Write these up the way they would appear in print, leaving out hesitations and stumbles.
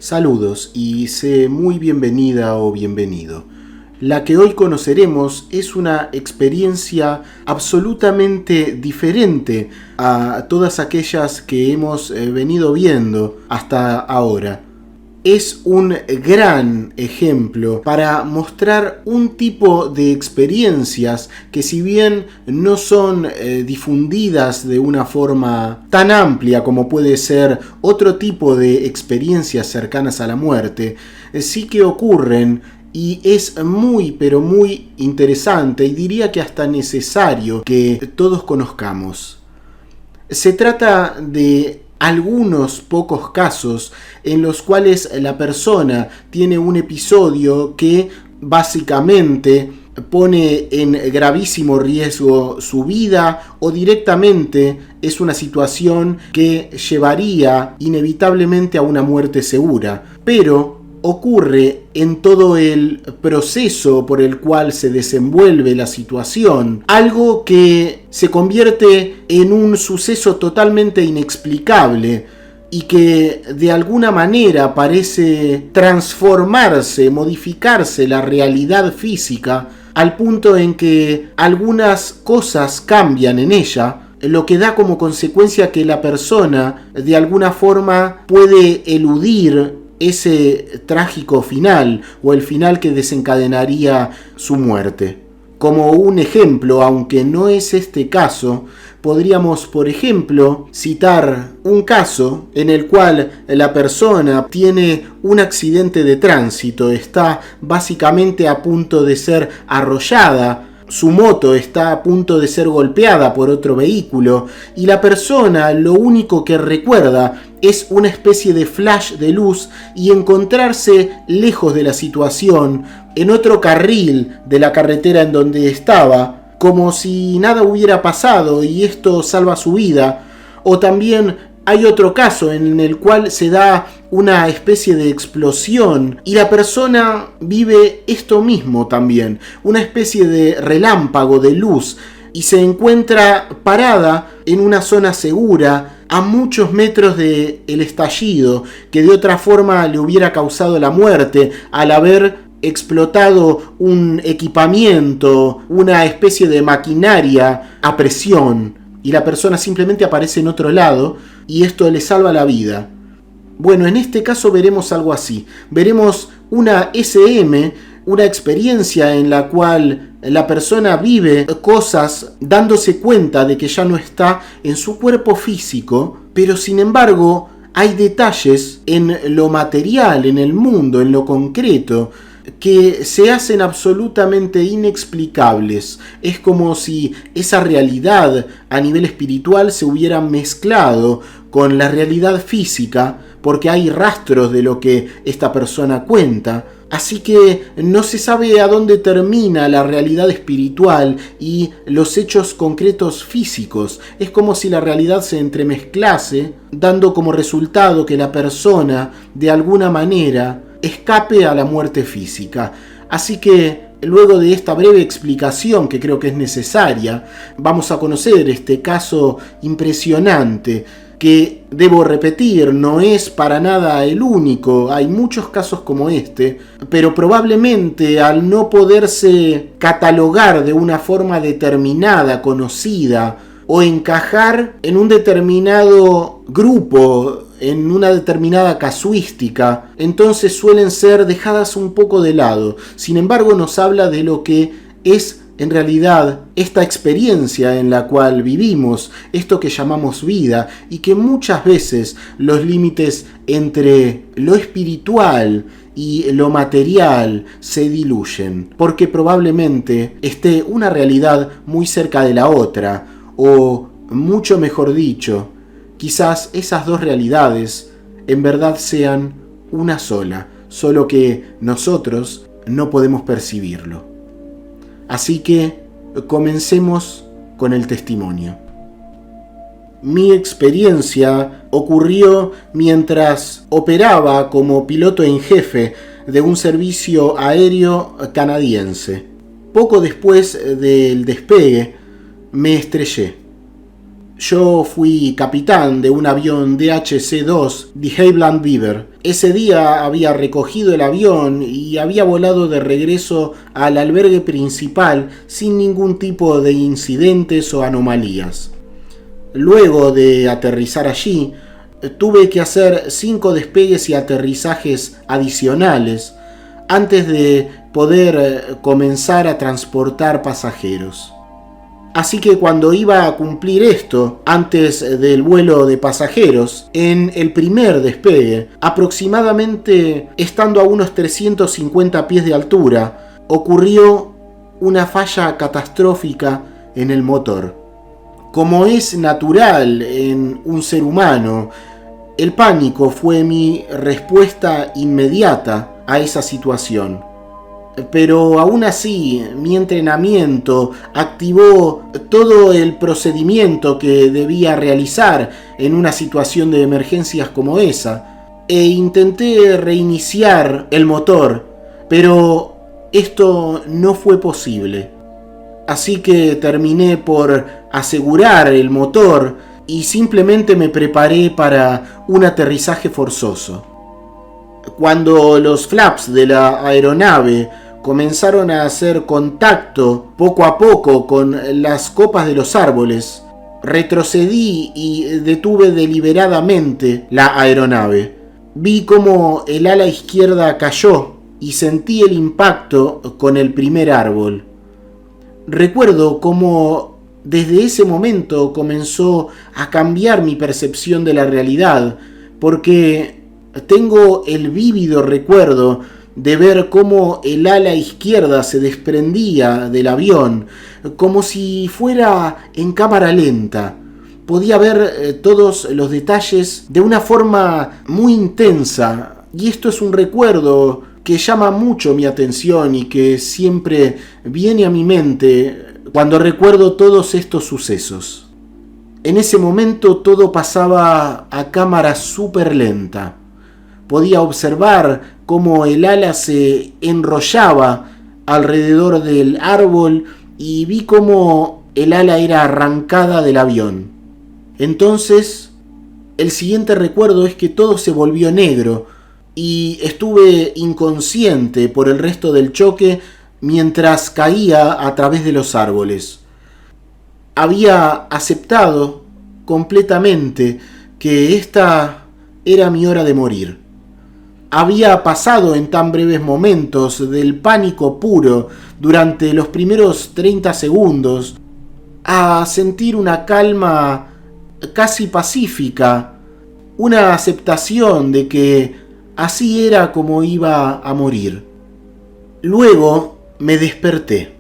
Saludos y sé muy bienvenida o bienvenido. La que hoy conoceremos es una experiencia absolutamente diferente a todas aquellas que hemos venido viendo hasta ahora. Es un gran ejemplo para mostrar un tipo de experiencias que, si bien no son difundidas de una forma tan amplia como puede ser otro tipo de experiencias cercanas a la muerte, sí que ocurren y es muy pero muy interesante y diría que hasta necesario que todos conozcamos. Se trata de algunos pocos casos en los cuales la persona tiene un episodio que básicamente pone en gravísimo riesgo su vida o directamente es una situación que llevaría inevitablemente a una muerte segura, pero ocurre en todo el proceso por el cual se desenvuelve la situación, algo que se convierte en un suceso totalmente inexplicable y que de alguna manera parece transformarse, modificarse la realidad física al punto en que algunas cosas cambian en ella, lo que da como consecuencia que la persona de alguna forma puede eludir ese trágico final o el final que desencadenaría su muerte. Como un ejemplo, aunque no es este caso, podríamos, por ejemplo, citar un caso en el cual la persona tiene un accidente de tránsito, está básicamente a punto de ser arrollada, su moto está a punto de ser golpeada por otro vehículo y la persona lo único que recuerda es una especie de flash de luz y encontrarse lejos de la situación, en otro carril de la carretera en donde estaba, como si nada hubiera pasado y esto salva su vida. O también hay otro caso en el cual se da una especie de explosión y la persona vive esto mismo también, una especie de relámpago de luz y se encuentra parada en una zona segura a muchos metros del estallido que de otra forma le hubiera causado la muerte al haber explotado un equipamiento, una especie de maquinaria a presión y la persona simplemente aparece en otro lado y esto le salva la vida. Bueno, en este caso veremos algo así. Veremos una SM, una experiencia en la cual la persona vive cosas dándose cuenta de que ya no está en su cuerpo físico, pero sin embargo hay detalles en lo material, en el mundo, en lo concreto, que se hacen absolutamente inexplicables. Es como si esa realidad a nivel espiritual se hubiera mezclado con la realidad física, porque hay rastros de lo que esta persona cuenta. Así que no se sabe a dónde termina la realidad espiritual y los hechos concretos físicos. Es como si la realidad se entremezclase, dando como resultado que la persona, de alguna manera, escape a la muerte física. Así que, luego de esta breve explicación que creo que es necesaria, vamos a conocer este caso impresionante que, debo repetir, no es para nada el único, hay muchos casos como este, pero probablemente al no poderse catalogar de una forma determinada, conocida, o encajar en un determinado grupo, en una determinada casuística, entonces suelen ser dejadas un poco de lado. Sin embargo, nos habla de lo que es en realidad esta experiencia en la cual vivimos, esto que llamamos vida, y que muchas veces los límites entre lo espiritual y lo material se diluyen, porque probablemente esté una realidad muy cerca de la otra, o mucho mejor dicho, quizás esas dos realidades en verdad sean una sola, solo que nosotros no podemos percibirlo. Así que comencemos con el testimonio. Mi experiencia ocurrió mientras operaba como piloto en jefe de un servicio aéreo canadiense. Poco después del despegue me estrellé. Yo fui capitán de un avión DHC-2 de Havilland Beaver. Ese día había recogido el avión y había volado de regreso al albergue principal sin ningún tipo de incidentes o anomalías. Luego de aterrizar allí, tuve que hacer 5 despegues y aterrizajes adicionales antes de poder comenzar a transportar pasajeros. Así que cuando iba a cumplir esto, antes del vuelo de pasajeros, en el primer despegue, aproximadamente estando a unos 350 pies de altura, ocurrió una falla catastrófica en el motor. Como es natural en un ser humano, el pánico fue mi respuesta inmediata a esa situación. Pero aún así, mi entrenamiento activó todo el procedimiento que debía realizar en una situación de emergencias como esa, e intenté reiniciar el motor, pero esto no fue posible. Así que terminé por asegurar el motor y simplemente me preparé para un aterrizaje forzoso. Cuando los flaps de la aeronave comenzaron a hacer contacto poco a poco con las copas de los árboles, retrocedí y detuve deliberadamente la aeronave. Vi cómo el ala izquierda cayó y sentí el impacto con el primer árbol. Recuerdo cómo desde ese momento comenzó a cambiar mi percepción de la realidad, porque tengo el vívido recuerdo de ver cómo el ala izquierda se desprendía del avión, como si fuera en cámara lenta. Podía ver todos los detalles de una forma muy intensa, y esto es un recuerdo que llama mucho mi atención y que siempre viene a mi mente cuando recuerdo todos estos sucesos. En ese momento todo pasaba a cámara súper lenta. Podía observar cómo el ala se enrollaba alrededor del árbol y vi cómo el ala era arrancada del avión. Entonces, el siguiente recuerdo es que todo se volvió negro y estuve inconsciente por el resto del choque mientras caía a través de los árboles. Había aceptado completamente que esta era mi hora de morir. Había pasado en tan breves momentos del pánico puro durante los primeros 30 segundos a sentir una calma casi pacífica, una aceptación de que así era como iba a morir. Luego me desperté.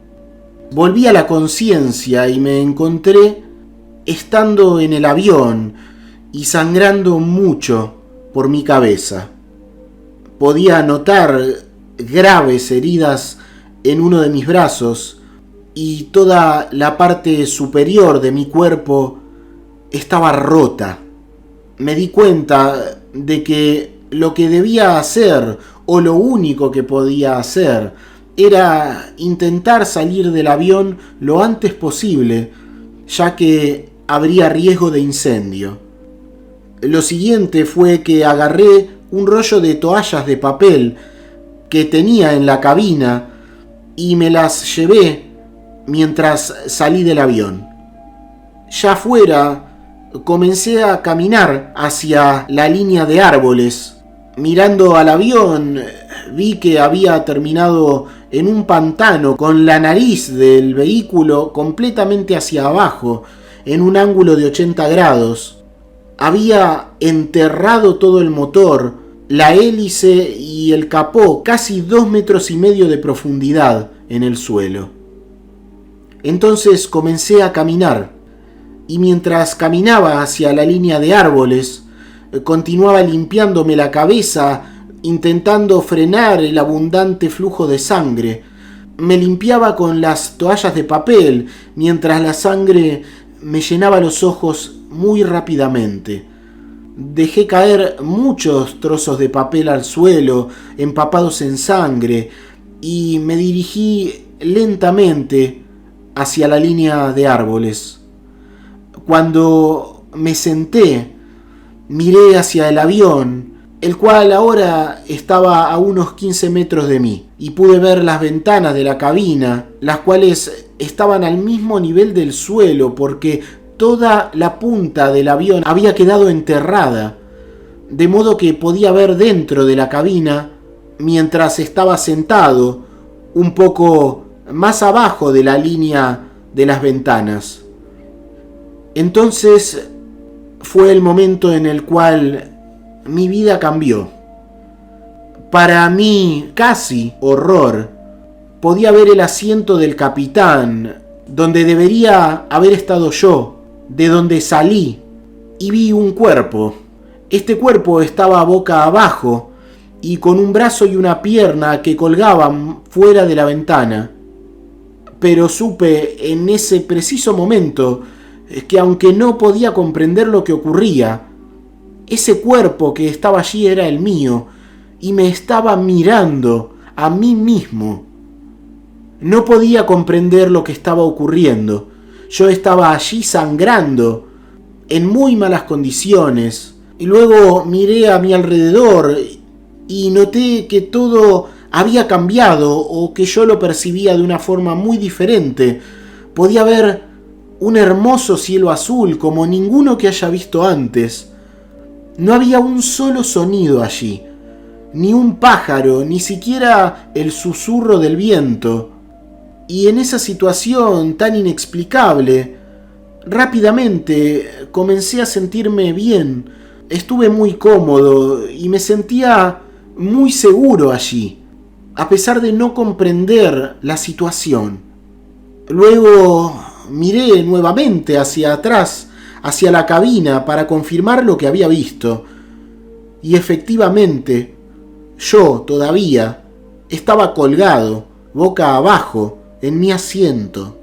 Volví a la conciencia y me encontré estando en el avión y sangrando mucho por mi cabeza. Podía notar graves heridas en uno de mis brazos y toda la parte superior de mi cuerpo estaba rota. Me di cuenta de que lo que debía hacer, o lo único que podía hacer, era intentar salir del avión lo antes posible, ya que habría riesgo de incendio. Lo siguiente fue que agarré un rollo de toallas de papel que tenía en la cabina y me las llevé mientras salí del avión. Ya afuera, comencé a caminar hacia la línea de árboles. Mirando al avión, vi que había terminado en un pantano con la nariz del vehículo completamente hacia abajo, en un ángulo de 80 grados. Había enterrado todo el motor, la hélice y el capó, casi 2,5 metros de profundidad en el suelo. Entonces comencé a caminar, y mientras caminaba hacia la línea de árboles, continuaba limpiándome la cabeza, intentando frenar el abundante flujo de sangre. Me limpiaba con las toallas de papel, mientras la sangre me llenaba los ojos muy rápidamente. Dejé caer muchos trozos de papel al suelo, empapados en sangre, y me dirigí lentamente hacia la línea de árboles. Cuando me senté, miré hacia el avión, el cual ahora estaba a unos 15 metros de mí, y pude ver las ventanas de la cabina, las cuales estaban al mismo nivel del suelo porque toda la punta del avión había quedado enterrada, de modo que podía ver dentro de la cabina mientras estaba sentado un poco más abajo de la línea de las ventanas. Entonces fue el momento en el cual mi vida cambió. Para mí, casi horror, podía ver el asiento del capitán, donde debería haber estado yo, de donde salí, y vi un cuerpo. Este cuerpo estaba boca abajo y con un brazo y una pierna que colgaban fuera de la ventana. Pero supe en ese preciso momento que aunque no podía comprender lo que ocurría, ese cuerpo que estaba allí era el mío y me estaba mirando a mí mismo. No podía comprender lo que estaba ocurriendo. Yo estaba allí sangrando, en muy malas condiciones, y luego miré a mi alrededor y noté que todo había cambiado o que yo lo percibía de una forma muy diferente. Podía ver un hermoso cielo azul como ninguno que haya visto antes. No había un solo sonido allí, ni un pájaro, ni siquiera el susurro del viento. Y en esa situación tan inexplicable, rápidamente comencé a sentirme bien. Estuve muy cómodo y me sentía muy seguro allí, a pesar de no comprender la situación. Luego miré nuevamente hacia atrás, hacia la cabina, para confirmar lo que había visto. Y efectivamente, yo todavía estaba colgado, boca abajo, en mi asiento.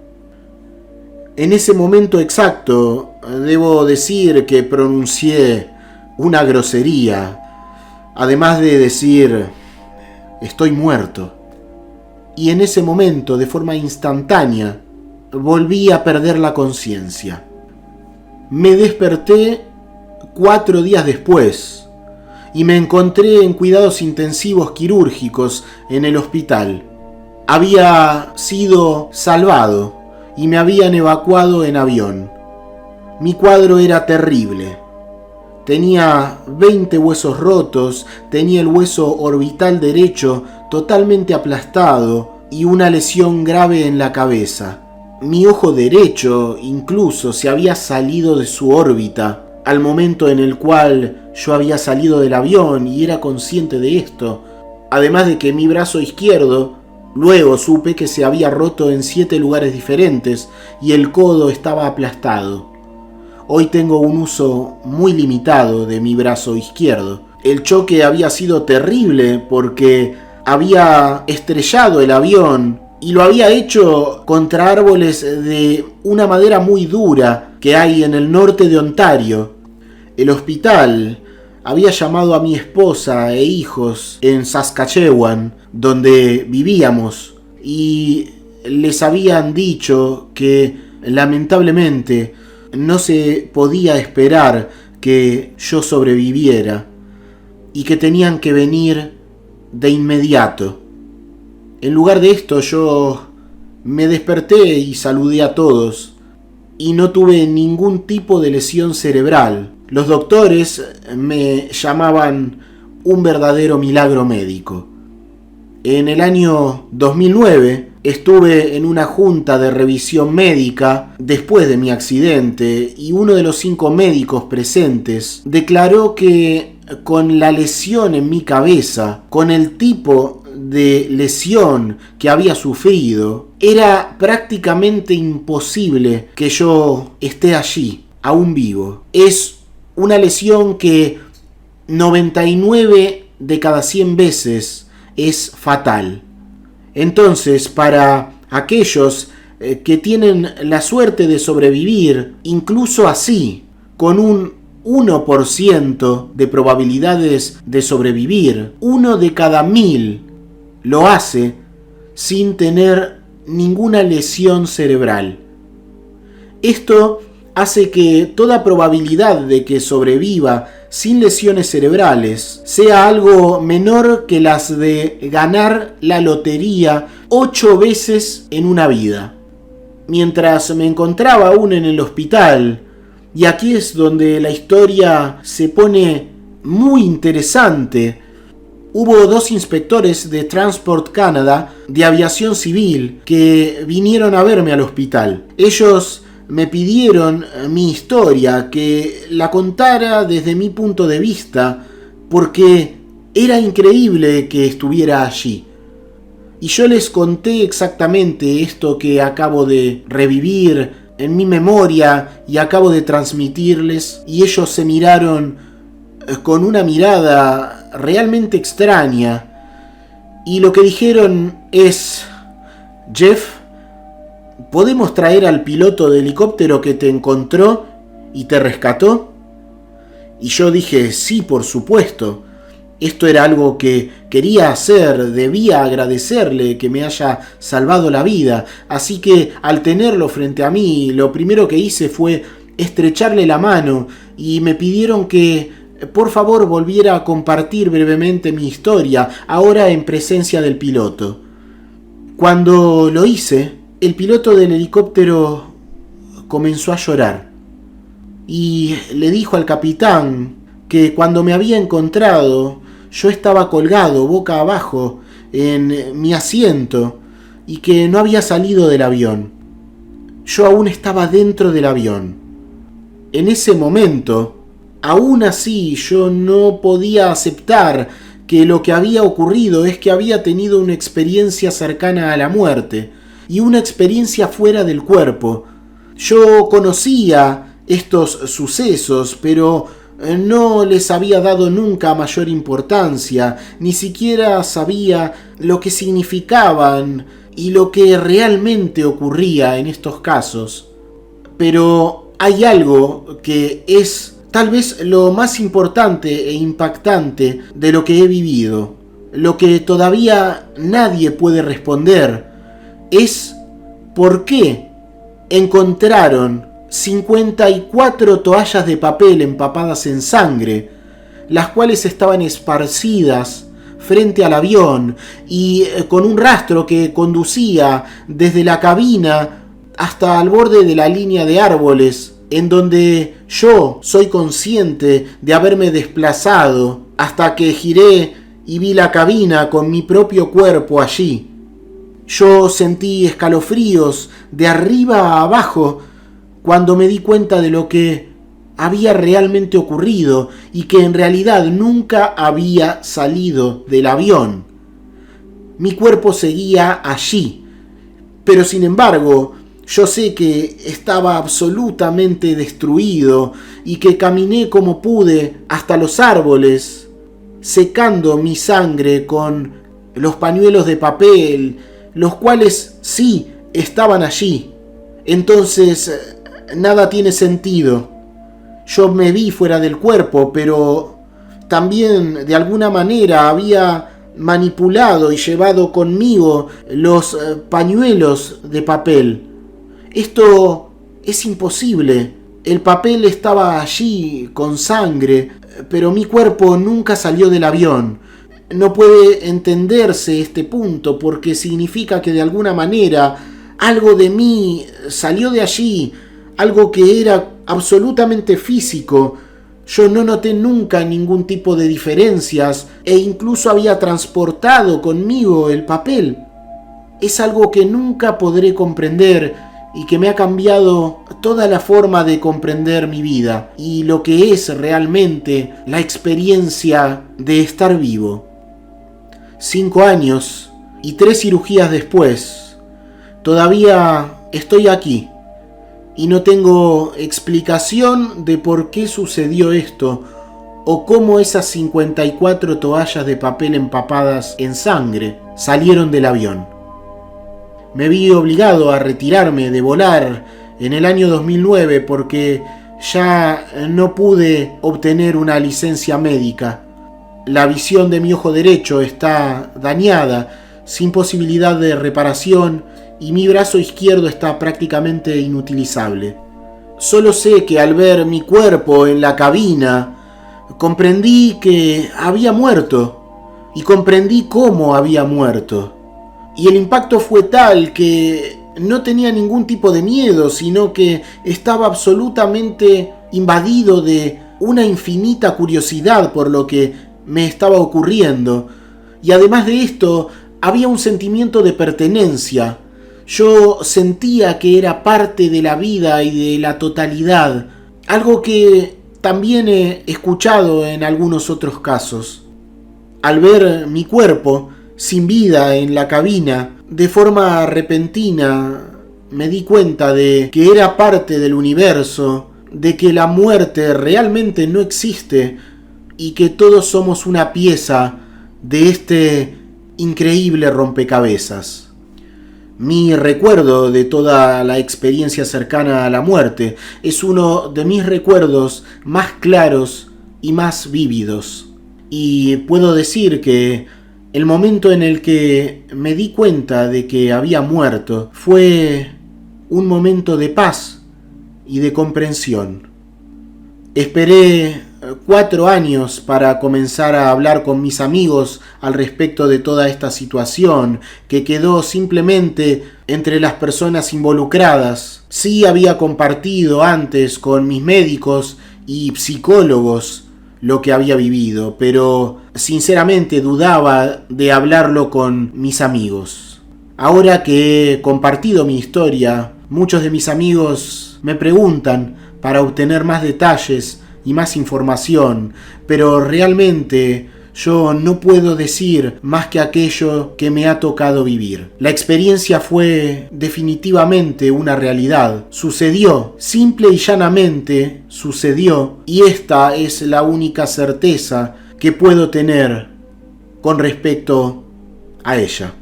En ese momento exacto, debo decir que pronuncié una grosería, además de decir, estoy muerto. Y en ese momento, de forma instantánea, volví a perder la conciencia. Me desperté 4 días después y me encontré en cuidados intensivos quirúrgicos en el hospital. Había sido salvado y me habían evacuado en avión. Mi cuadro era terrible. Tenía 20 huesos rotos, tenía el hueso orbital derecho totalmente aplastado y una lesión grave en la cabeza. Mi ojo derecho incluso se había salido de su órbita al momento en el cual yo había salido del avión y era consciente de esto. Además de que mi brazo izquierdo, luego supe que se había roto en 7 lugares diferentes y el codo estaba aplastado. Hoy tengo un uso muy limitado de mi brazo izquierdo. El choque había sido terrible porque había estrellado el avión y lo había hecho contra árboles de una madera muy dura que hay en el norte de Ontario. El hospital había llamado a mi esposa e hijos en Saskatchewan, donde vivíamos, y les habían dicho que lamentablemente no se podía esperar que yo sobreviviera y que tenían que venir de inmediato. En lugar de esto, yo me desperté y saludé a todos y no tuve ningún tipo de lesión cerebral. Los doctores me llamaban un verdadero milagro médico. En el año 2009 estuve en una junta de revisión médica después de mi accidente y uno de los 5 médicos presentes declaró que con la lesión en mi cabeza, con el tipo de lesión que había sufrido, era prácticamente imposible que yo esté allí, aún vivo. Es una lesión que 99 de cada 100 veces es fatal. Entonces, para aquellos que tienen la suerte de sobrevivir, incluso así, con un 1% de probabilidades de sobrevivir, 1 de cada 1000 lo hace sin tener ninguna lesión cerebral. Esto hace que toda probabilidad de que sobreviva sin lesiones cerebrales sea algo menor que las de ganar la lotería 8 veces en una vida. Mientras me encontraba aún en el hospital, y aquí es donde la historia se pone muy interesante, hubo 2 inspectores de Transport Canada de aviación civil que vinieron a verme al hospital. Ellos me pidieron mi historia, que la contara desde mi punto de vista, porque era increíble que estuviera allí. Y yo les conté exactamente esto que acabo de revivir en mi memoria y acabo de transmitirles, y ellos se miraron con una mirada realmente extraña, y lo que dijeron es: Jeff, ¿podemos traer al piloto de helicóptero que te encontró y te rescató? Y yo dije, sí, por supuesto. Esto era algo que quería hacer, debía agradecerle que me haya salvado la vida. Así que al tenerlo frente a mí, lo primero que hice fue estrecharle la mano y me pidieron que por favor volviera a compartir brevemente mi historia, ahora en presencia del piloto. Cuando lo hice, el piloto del helicóptero comenzó a llorar y le dijo al capitán que cuando me había encontrado yo estaba colgado boca abajo en mi asiento y que no había salido del avión. Yo aún estaba dentro del avión. En ese momento, aún así, yo no podía aceptar que lo que había ocurrido es que había tenido una experiencia cercana a la muerte y una experiencia fuera del cuerpo. Yo conocía estos sucesos, pero no les había dado nunca mayor importancia, ni siquiera sabía lo que significaban y lo que realmente ocurría en estos casos. Pero hay algo que es tal vez lo más importante e impactante de lo que he vivido, lo que todavía nadie puede responder, es por qué encontraron 54 toallas de papel empapadas en sangre, las cuales estaban esparcidas frente al avión y con un rastro que conducía desde la cabina hasta al borde de la línea de árboles, en donde yo soy consciente de haberme desplazado hasta que giré y vi la cabina con mi propio cuerpo allí. Yo sentí escalofríos de arriba a abajo cuando me di cuenta de lo que había realmente ocurrido y que en realidad nunca había salido del avión. Mi cuerpo seguía allí, pero sin embargo, yo sé que estaba absolutamente destruido y que caminé como pude hasta los árboles, secando mi sangre con los pañuelos de papel, los cuales sí estaban allí. Entonces, nada tiene sentido. Yo me vi fuera del cuerpo, pero también de alguna manera había manipulado y llevado conmigo los pañuelos de papel. Esto es imposible. El papel estaba allí con sangre, pero mi cuerpo nunca salió del avión. No puede entenderse este punto porque significa que de alguna manera algo de mí salió de allí, algo que era absolutamente físico. Yo no noté nunca ningún tipo de diferencias e incluso había transportado conmigo el papel. Es algo que nunca podré comprender y que me ha cambiado toda la forma de comprender mi vida y lo que es realmente la experiencia de estar vivo. 5 años y 3 cirugías después, todavía estoy aquí y no tengo explicación de por qué sucedió esto o cómo esas 54 toallas de papel empapadas en sangre salieron del avión. Me vi obligado a retirarme de volar en el año 2009 porque ya no pude obtener una licencia médica. La visión de mi ojo derecho está dañada, sin posibilidad de reparación, y mi brazo izquierdo está prácticamente inutilizable. Solo sé que al ver mi cuerpo en la cabina, comprendí que había muerto y comprendí cómo había muerto. Y el impacto fue tal que no tenía ningún tipo de miedo, sino que estaba absolutamente invadido de una infinita curiosidad por lo que me estaba ocurriendo. Y además de esto, había un sentimiento de pertenencia. Yo sentía que era parte de la vida y de la totalidad, algo que también he escuchado en algunos otros casos. Al ver mi cuerpo sin vida en la cabina, de forma repentina me di cuenta de que era parte del universo, de que la muerte realmente no existe y que todos somos una pieza de este increíble rompecabezas. Mi recuerdo de toda la experiencia cercana a la muerte es uno de mis recuerdos más claros y más vívidos. Y puedo decir que el momento en el que me di cuenta de que había muerto fue un momento de paz y de comprensión. Esperé 4 años para comenzar a hablar con mis amigos al respecto de toda esta situación que quedó simplemente entre las personas involucradas. Sí había compartido antes con mis médicos y psicólogos lo que había vivido, pero sinceramente dudaba de hablarlo con mis amigos. Ahora que he compartido mi historia, muchos de mis amigos me preguntan para obtener más detalles y más información, pero realmente yo no puedo decir más que aquello que me ha tocado vivir. La experiencia fue definitivamente una realidad. Sucedió, simple y llanamente sucedió, y esta es la única certeza que puedo tener con respecto a ella.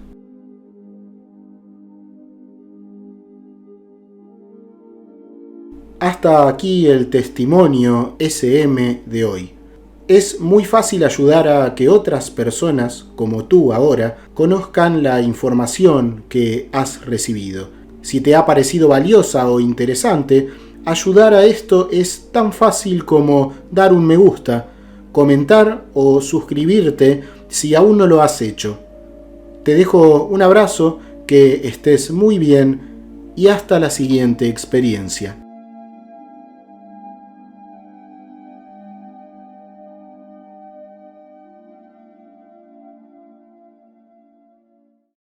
Hasta aquí el testimonio SM de hoy. Es muy fácil ayudar a que otras personas, como tú ahora, conozcan la información que has recibido. Si te ha parecido valiosa o interesante, ayudar a esto es tan fácil como dar un me gusta, comentar o suscribirte si aún no lo has hecho. Te dejo un abrazo, que estés muy bien y hasta la siguiente experiencia.